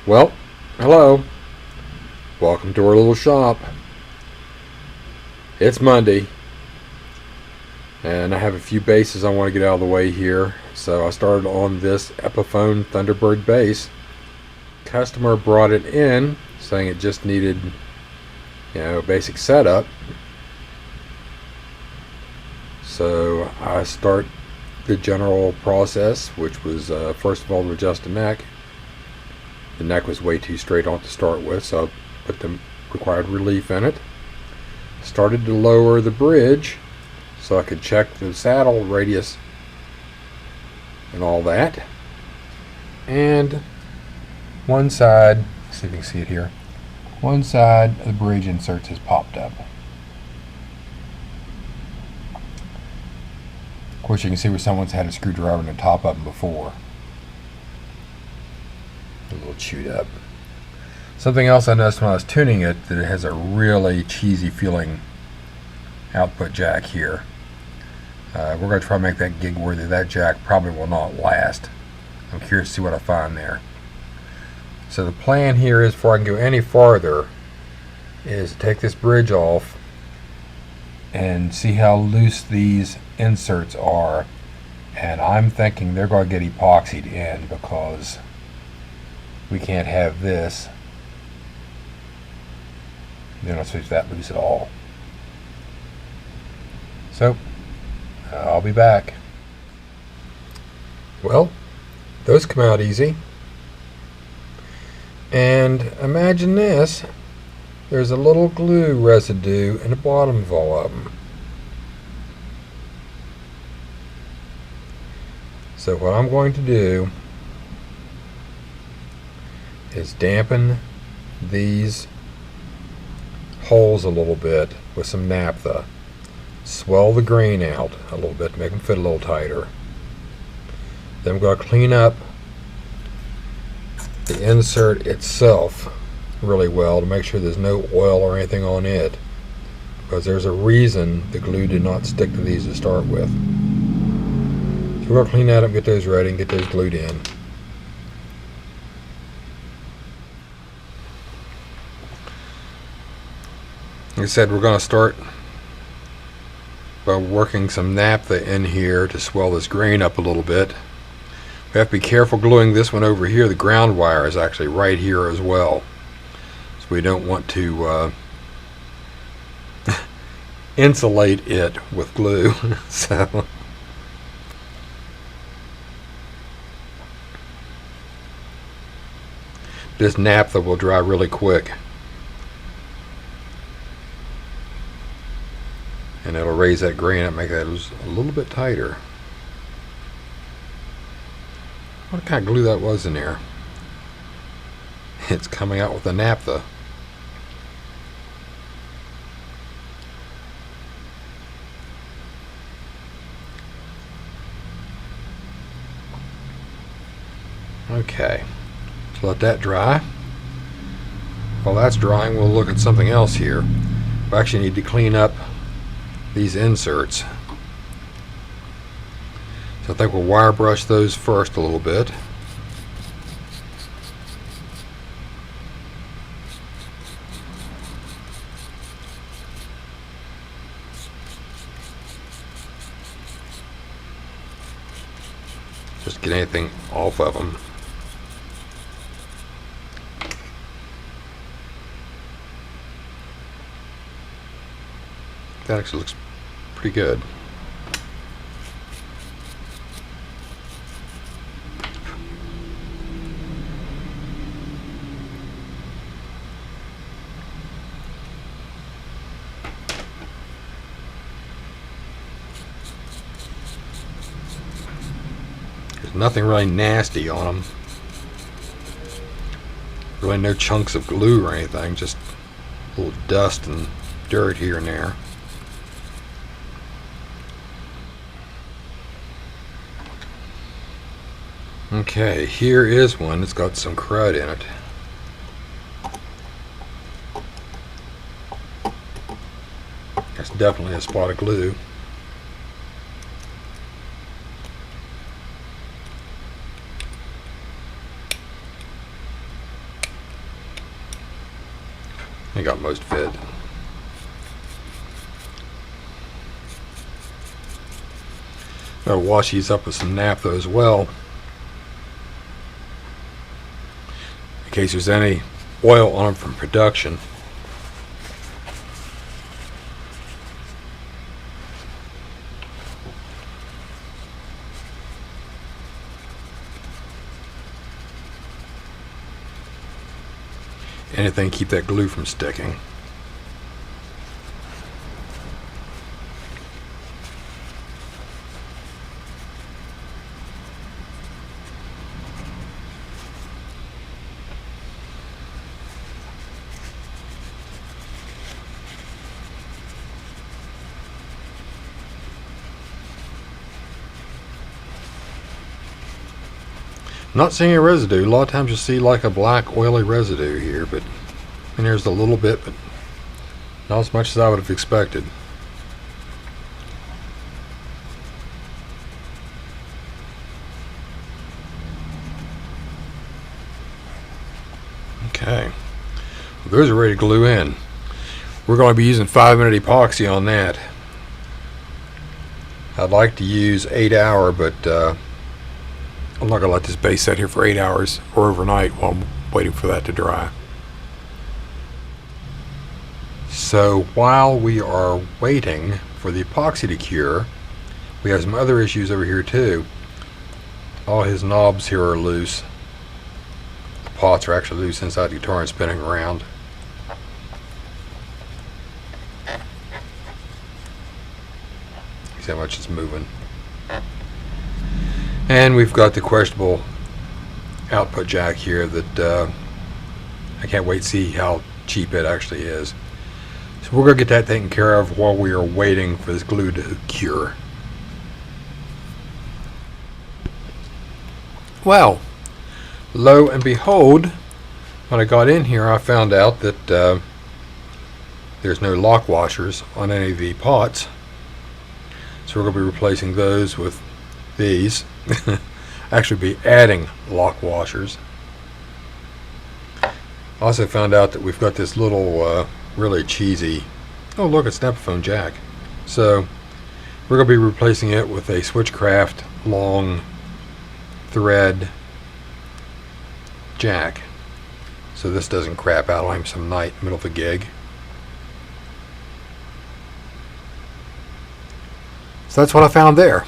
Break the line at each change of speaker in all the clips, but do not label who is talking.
Well, hello. Welcome to our little shop. It's Monday, and I have a few basses I want to get out of the way here. So I started on this Epiphone Thunderbird bass. Customer brought it in, saying it just needed, basic setup. So I start the general process, which was first of all to adjust the neck. The neck was way too straight on to start with, so I put the required relief in it. Started to lower the bridge so I could check the saddle radius and all that. And one side, see if you can see it here, one side of the bridge inserts has popped up. Of course, you can see where someone's had a screwdriver in the top of them before. A little chewed up. Something else I noticed when I was tuning it, that it has a really cheesy feeling output jack here. We're going to try to make that gig worthy. That jack probably will not last. I'm curious to see what I find there. So the plan here is, before I can go any farther, is to take this bridge off and see how loose these inserts are. And I'm thinking they're going to get epoxied in, because we can't have this. They're not supposed to be that loose at all. So, I'll be back. Well, those come out easy. And imagine this. There's a little glue residue in the bottom of all of them. So what I'm going to do is dampen these holes a little bit with some naphtha. Swell the grain out a little bit to make them fit a little tighter. Then I'm going to clean up the insert itself really well to make sure there's no oil or anything on it, because there's a reason the glue did not stick to these to start with. So we're going to clean that up, get those ready, and get those glued in. Like I said, we're going to start by working some naphtha in here to swell this grain up a little bit. We have to be careful gluing this one over here. The ground wire is actually right here as well, so we don't want to insulate it with glue. So this naphtha will dry really quick, and it'll raise that grain up, make that a little bit tighter. What kind of glue that was in there? It's coming out with the naphtha. Okay, so let that dry. While that's drying, we'll look at something else here. We actually need to clean up these inserts. So I think we'll wire brush those first a little bit. Just get anything off of them. That actually looks pretty good. There's nothing really nasty on them. Really no chunks of glue or anything, just a little dust and dirt here and there. Okay, here is one that's got some crud in it. That's definitely a spot of glue. I got most fit. Gotta wash these up with some naphtha as well, in case there's any oil on them from production. Anything to keep that glue from sticking. Not seeing a residue. A lot of times you'll see like a black oily residue here, but and there's a little bit, but not as much as I would have expected. Okay, well, those are ready to glue in. We're going to be using 5-minute epoxy on that. I'd like to use 8-hour, but I'm not going to let this base set here for 8 hours or overnight while I'm waiting for that to dry. So while we are waiting for the epoxy to cure, we have some other issues over here too. All his knobs here are loose. The pots are actually loose inside the guitar and spinning around. See how much it's moving. And we've got the questionable output jack here that I can't wait to see how cheap it actually is. So we're going to get that taken care of while we are waiting for this glue to cure. Well, lo and behold, when I got in here I found out that there's no lock washers on any of the pots. So we're going to be replacing those with these. Actually be adding lock washers. Also found out that we've got this little really cheesy, oh look, it's an Epiphone jack. So we're going to be replacing it with a Switchcraft long thread jack, so this doesn't crap out on him some night in the middle of a gig. So that's what I found there.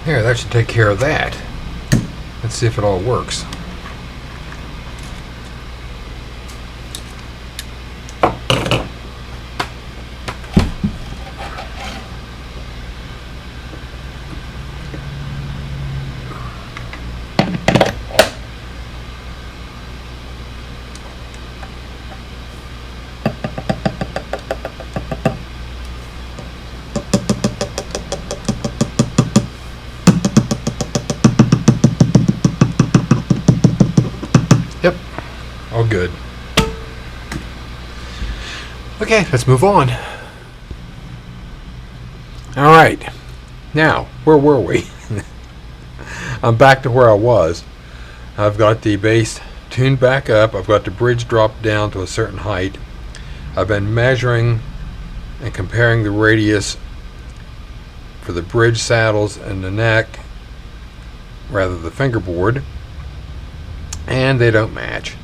There, that should take care of that. Let's see if it all works. Yep, all good. Okay, let's move on. All right, now, where were we? I'm back to where I was. I've got the bass tuned back up. I've got the bridge dropped down to a certain height. I've been measuring and comparing the radius for the bridge saddles and the neck, rather the fingerboard, and they don't match.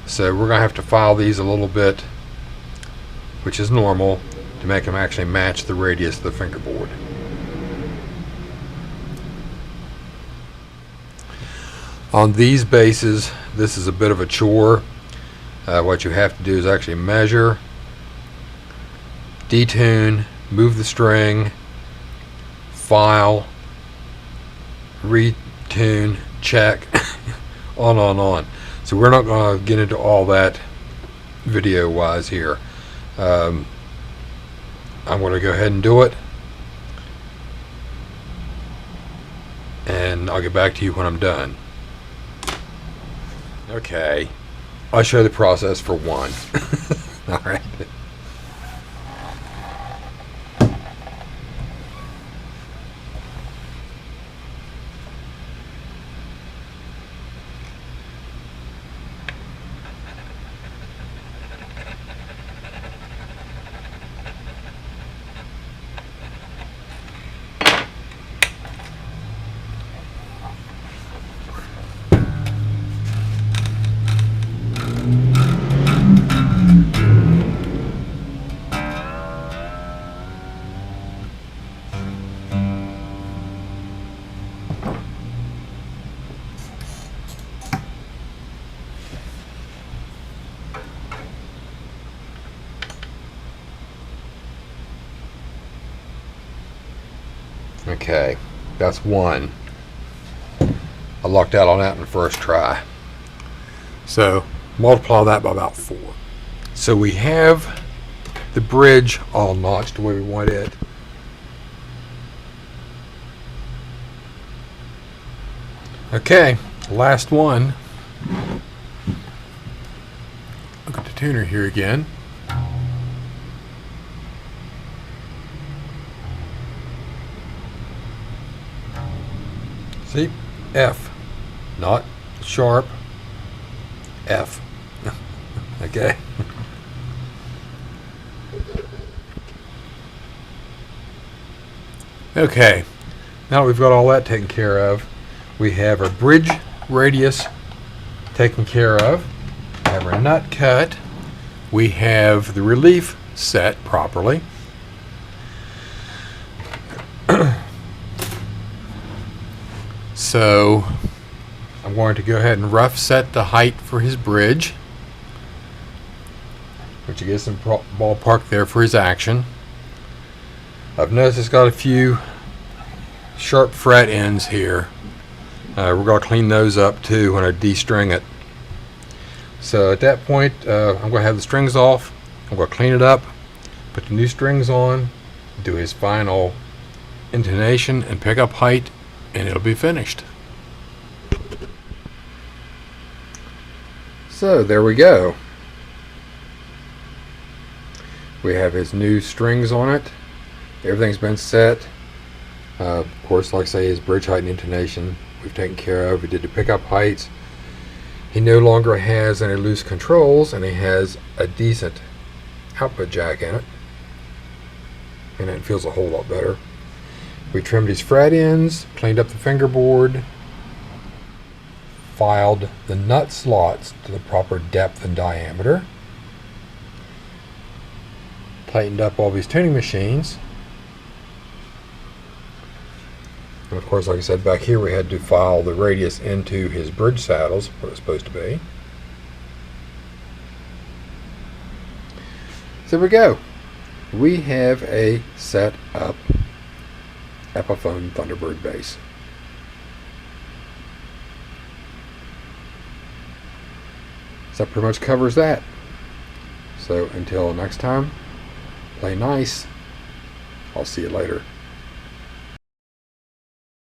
So we're going to have to file these a little bit, which is normal, to make them actually match the radius of the fingerboard. On these basses, this is a bit of a chore. What you have to do is actually measure, detune, move the string, file, retune, check, on. So we're not going to get into all that video wise here. I'm going to go ahead and do it, and I'll get back to you when I'm done. Okay, I'll show you the process for one. All right. Okay, that's one. I lucked out on that in the first try. So multiply that by about 4. So we have the bridge all notched the way we want it. Okay, last one. Look at the tuner here again. See? F. Not sharp. F. Okay. Okay. Now that we've got all that taken care of, we have our bridge radius taken care of. We have our nut cut. We have the relief set properly. So I'm going to go ahead and rough set the height for his bridge, which you get some ballpark there for his action. I've noticed it's got a few sharp fret ends here. We're going to clean those up too when I de-string it. So at that point, I'm going to have the strings off. I'm going to clean it up, put the new strings on, do his final intonation and pickup height, and it'll be finished. So there we go. We have his new strings on it. Everything's been set. Of course, like I say, his bridge height and intonation we've taken care of. We did the pickup heights. He no longer has any loose controls, and he has a decent output jack in it, and it feels a whole lot better. We trimmed his fret ends, cleaned up the fingerboard, filed the nut slots to the proper depth and diameter, tightened up all these tuning machines, And of course, like I said, back here we had to file the radius into his bridge saddles, what it was supposed to be. So there we go. We have a set up Epiphone Thunderbird bass. So that pretty much covers that. So until next time, play nice. I'll see you later.